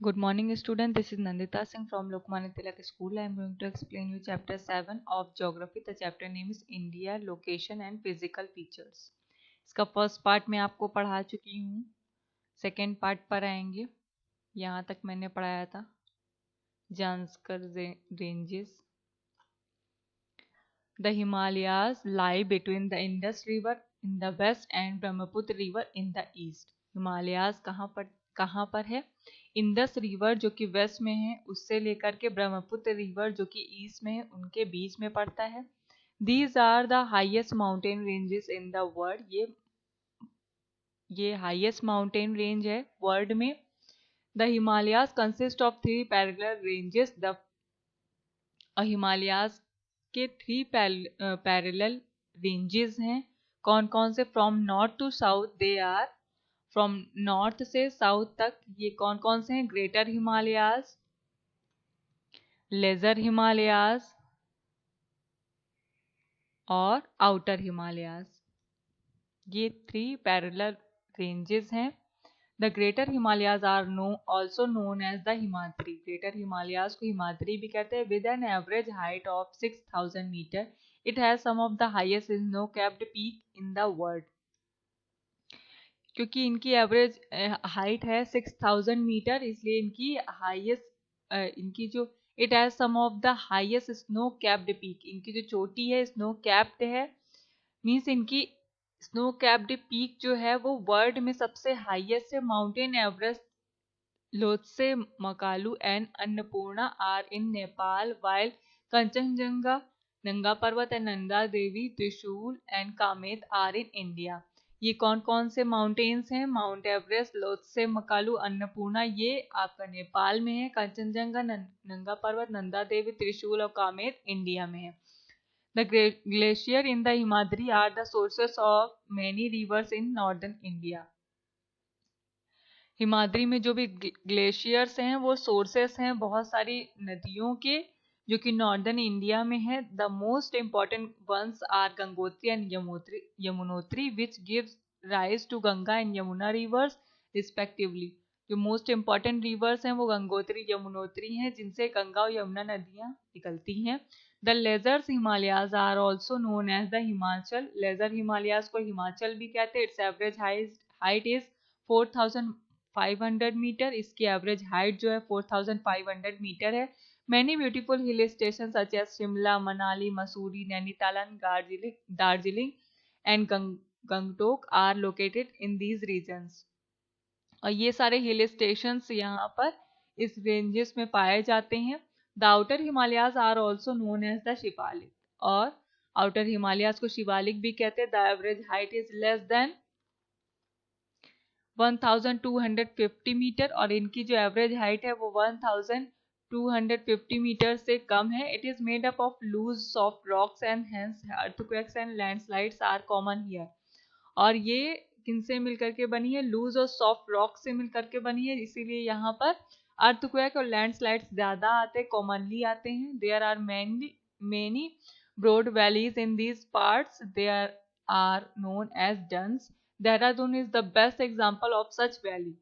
Good morning, student. This is Nandita Singh from Lokmanya Tilak School. I am going to explain you chapter 7 of geography. The chapter name is India, location and physical features. इसका first part मैं आपको पढ़ा चुकी हूँ. Second part पर आएंगे. यहाँ तक मैंने पढ़ाया था. Zanskar ranges. The Himalayas lie between the Indus River in the west and Brahmaputra River in the east. Himalayas कहाँ पर है? इंदस रिवर जो कि वेस्ट में है उससे लेकर के ब्रह्मपुत्र रिवर जो कि ईस्ट में है उनके बीच में पड़ता है. These are the highest mountain ranges in the world. ये हाईएस्ट माउंटेन रेंज है वर्ल्ड में. The Himalayas consist of 3 parallel ranges. द हिमालयाज के 3 पैरेलल रेंजेस हैं. कौन कौन से? From north to south they are. From north से साउथ तक ये कौन कौन से हैं? ग्रेटर हिमालयाज, लेजर हिमालयाज और आउटर हिमालयाज. ये 3 पैरेलल रेंजेस हैं. The greater Himalayas are also known as the Himadri. Greater Himalayas को हिमाद्री भी कहते हैं. With an average height of 6000 metre it has some of the highest snow capped peak in the world. क्योंकि इनकी average height है 6000 metre इसलिए इनकी हाईएस्ट इनकी जो it has some of the highest snow capped peak. इनकी जो चोटी है स्नो कैप्ड है. मीन्स इनकी स्नो कैप्ड पीक जो है वो वर्ल्ड में सबसे हाईएस्ट है. Mountain Everest, Lhotse, Makalu and Annapurna are in Nepal while Kanchenjunga, Nanga Parbat and Nanda Devi, Trishul and Kamet are in India. ये कौन कौन से माउंटेन्स हैं? माउंट एवरेस्ट, लोत्से, मकालू, अन्नपूर्णा ये आपका नेपाल में है. कंचनजंगा, नंगा पर्वत, नंदा देवी, त्रिशूल और कामेत इंडिया में है. The glacier in the Himadri are the sources of many rivers in northern India. Himadri में जो भी ग्लेशियर्स हैं वो सोर्सेस हैं बहुत सारी नदियों के जो कि नॉर्दर्न इंडिया में है. The most important ones are Gangotri and Yamunotri which gives rise to Ganga and Yamuna rivers respectively. जो मोस्ट इम्पॉर्टेंट रिवर्स हैं वो गंगोत्री यमुनोत्री हैं जिनसे गंगा और यमुना नदियाँ निकलती हैं. The lessers Himalayas are also known as the Himachal. Lesser Himalayas को हिमाचल भी कहते हैं. Its average height is 4500 metre. इसकी एवरेज हाइट जो है 4500 मीटर है. Many beautiful hill station such as Shimla, Manali, Mussoorie, Nainital, Darjeeling and Gangtok are located in these regions. और ये सारे हिल स्टेशंस यहाँ पर इस रेंजेस में पाए जाते हैं. The outer Himalayas are also known as the Shivalik. और आउटर हिमालयाज को शिवालिक भी कहते हैं. The average height is less than 1250 metre और इनकी जो एवरेज हाइट है वो 1250 मीटर से कम है. It is made up of loose soft rocks and hence earthquakes and landslides are common here. और ये किनसे मिलकर के बनी है? लूज और सॉफ्ट रॉक से मिलकर के बनी है. इसीलिए यहाँ पर अर्थक्वेक और लैंडस्लाइड्स ज्यादा आते, कॉमनली आते हैं. There are many broad valleys in these parts. There are known as duns. Dehradun is the best example of such valley.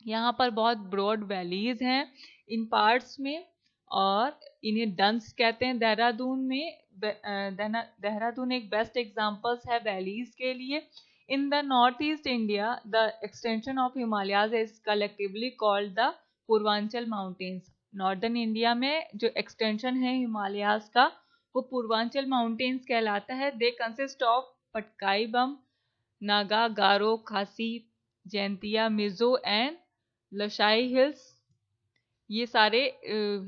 यहाँ पर बहुत ब्रॉड वैलीज हैं इन पार्ट्स में और इन्हें डंस कहते हैं. देहरादून एक बेस्ट एग्जाम्पल्स है वैलीज के लिए. In the north east India the extension of Himalayas is collectively called the Purvanchal mountains. Northern India में जो एक्सटेंशन है हिमालयाज का वो पूर्वांचल माउंटेन्स कहलाता है. दे कंसिस्ट ऑफ पटकाई बम, नागा, गारो, खासी, जैंतिया, मिजो एंड लशाई हिल्स. ये सारे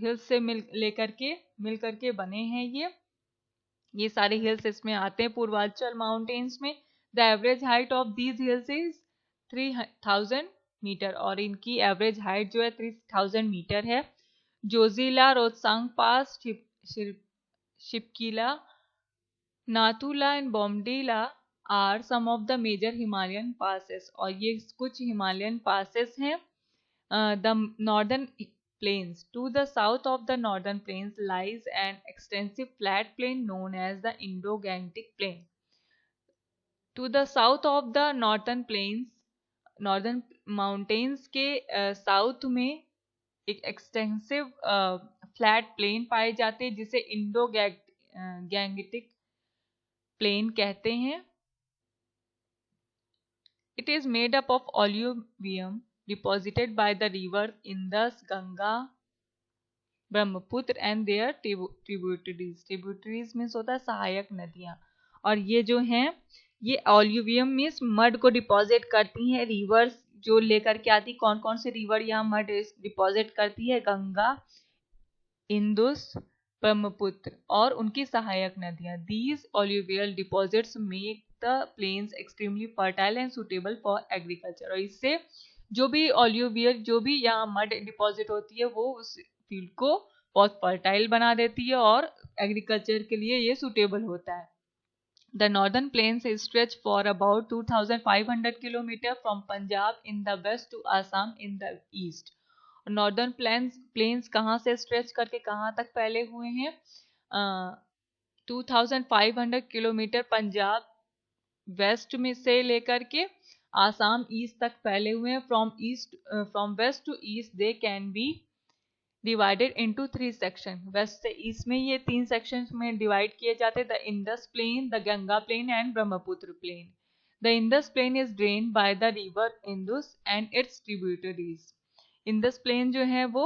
हिल्स से मिल करके बने हैं. ये सारे हिल्स इसमें आते हैं पूर्वांचल माउंटेन्स में. The average height of these hills is 3000 metre और इनकी एवरेज हाइट जो है 3000 मीटर है. Zojila, Rohtang pass, Shipkila, Nathula and Bomdila are some of the major Himalayan passes. और ये कुछ हिमालयन पासेस हैं. The northern plains. To the south of the northern plains lies an extensive flat plain known as the Indo-Gangetic plain. To the south of the northern planes, northern mountains के south में एक extensive flat plane पाए जाते हैं जिसे Indo Gangetic plane कहते हैं। It is made up of alluvium deposited by the river Indus, Ganga, Brahmaputra and their tributaries. Tributaries means होता है सहायक नदियां। और ये जो हैं ये ऑल्यूवियम मीन्स मड को डिपॉजिट करती हैं रिवर्स जो लेकर के आती। कौन कौन से रिवर यहाँ मड डिपॉजिट करती है? गंगा, इंदुस, ब्रह्मपुत्र और उनकी सहायक नदियां। These alluvial deposits make the plains extremely fertile and suitable for agriculture. और इससे जो भी ऑल्यूवियल जो भी यहाँ मड डिपॉजिट होती है वो उस फील्ड को बहुत फर्टाइल बना देती है और एग्रीकल्चर के लिए ये सुटेबल होता है। The northern plains stretch for about 2,500 kilometers from Punjab in the west to Assam in the east. Northern plains कहाँ से स्ट्रेच करके कहाँ तक फैले हुए हैं? 2500 किलोमीटर पंजाब वेस्ट में से लेकर के आसाम ईस्ट तक फैले हुए हैं। From west to east they can be divided into 3 section. West से ईस्ट में ये 3 सेक्शंस में डिवाइड किए जाते हैं। The Indus plain, the Ganga plain and Brahmaputra plain. The Indus plain is drain by the river Indus and its tributaries. Indus plain जो है वो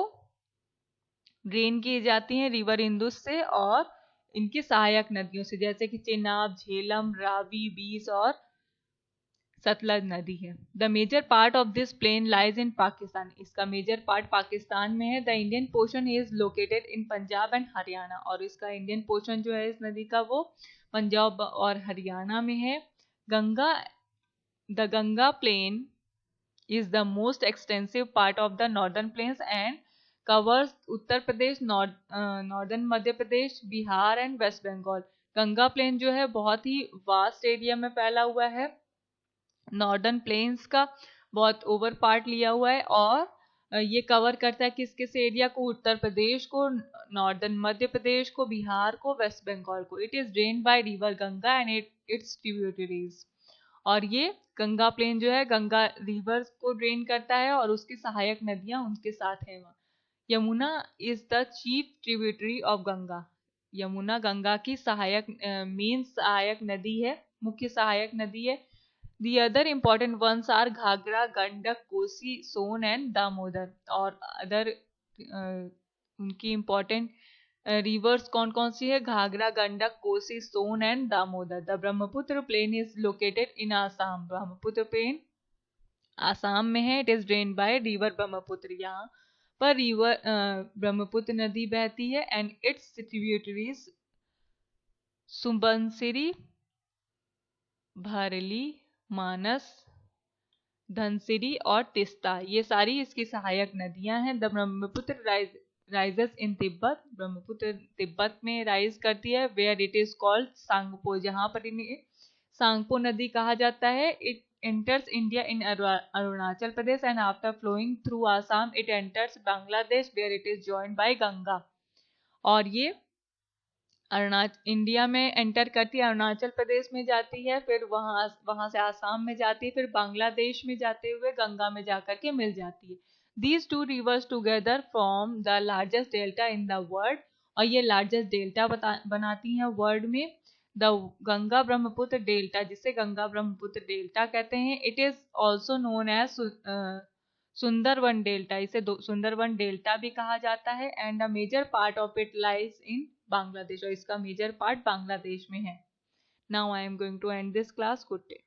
ड्रेन की जाती हैं रिवर इंदुस से और इनकी सहायक नदियों से जैसे कि चेनाब, झेलम, रावी, बीस और सतलज नदी है। The major part of this plain lies in Pakistan. इसका मेजर पार्ट पाकिस्तान में है। The Indian portion is located in Punjab and Haryana. और इसका इंडियन पोर्शन जो है इस नदी का वो पंजाब और हरियाणा में है। The Ganga plain is the most extensive part of the northern plains and covers Uttar Pradesh, northern Madhya Pradesh, Bihar and West Bengal. Ganga plain जो है बहुत ही वास्ट एरिया में फैला हुआ है। नॉर्दर्न प्लेन्स का बहुत ओवर पार्ट लिया हुआ है और ये कवर करता है किस किस एरिया को? उत्तर प्रदेश को, नॉर्दर्न मध्य प्रदेश को, बिहार को, वेस्ट बंगाल को। It is drained by river Ganga and its tributaries. और ये गंगा प्लेन जो है गंगा रिवर को ड्रेन करता है और उसकी सहायक नदियां उनके साथ हैं। Yamuna is the chief tributary of Ganga. Yamuna Ganga की मेन सहायक नदी है, मुख्य सहायक नदी है। The other important ones are Ghaghara, Gandak, Kosi, Son and Damodar. और अदर उनकी इम्पोर्टेंट रिवर्स कौन कौन सी है? Ghaghara, Gandak, Kosi, Son and Damodar. The Brahmaputra plain is located in Assam. Brahmaputra plain Assam में है। It is drain by river Brahmaputra. यहाँ पर रिवर ब्रह्मपुत्र नदी बहती है एंड इट्स ट्रिब्यूटरीज सुबनसिरी, भरली, मानस, धनसिरी और तिस्ता, ये सारी इसकी सहायक नदियां हैं। द ब्रह्मपुत्र राइजेस इन तिब्बत। ब्रह्मपुत्र तिब्बत में राइज करती है। Where it is called Tsangpo, जहां पर इन्हें सांगपो नदी कहा जाता है। It enters India in Arunachal Pradesh and after flowing through Assam it enters Bangladesh where it is joined by Ganga. और ये इंडिया में एंटर करती है, अरुणाचल प्रदेश में जाती है, फिर वहां से आसाम में जाती है, फिर बांग्लादेश में जाते हुए गंगा में जाकर के मिल जाती है। These two reverse together form the largest delta in the world. और ये लार्जेस्ट डेल्टा बनाती हैं वर्ल्ड में। द गंगा ब्रह्मपुत्र डेल्टा, जिसे गंगा ब्रह्मपुत्र डेल्टा कहते हैं। It is also known as Sundarban delta. इसे सुंदरवन डेल्टा भी कहा जाता है। And a major part of it lies in Bangladesh. और इसका मेजर पार्ट बांग्लादेश में है। Now I am going to end this class. Good day.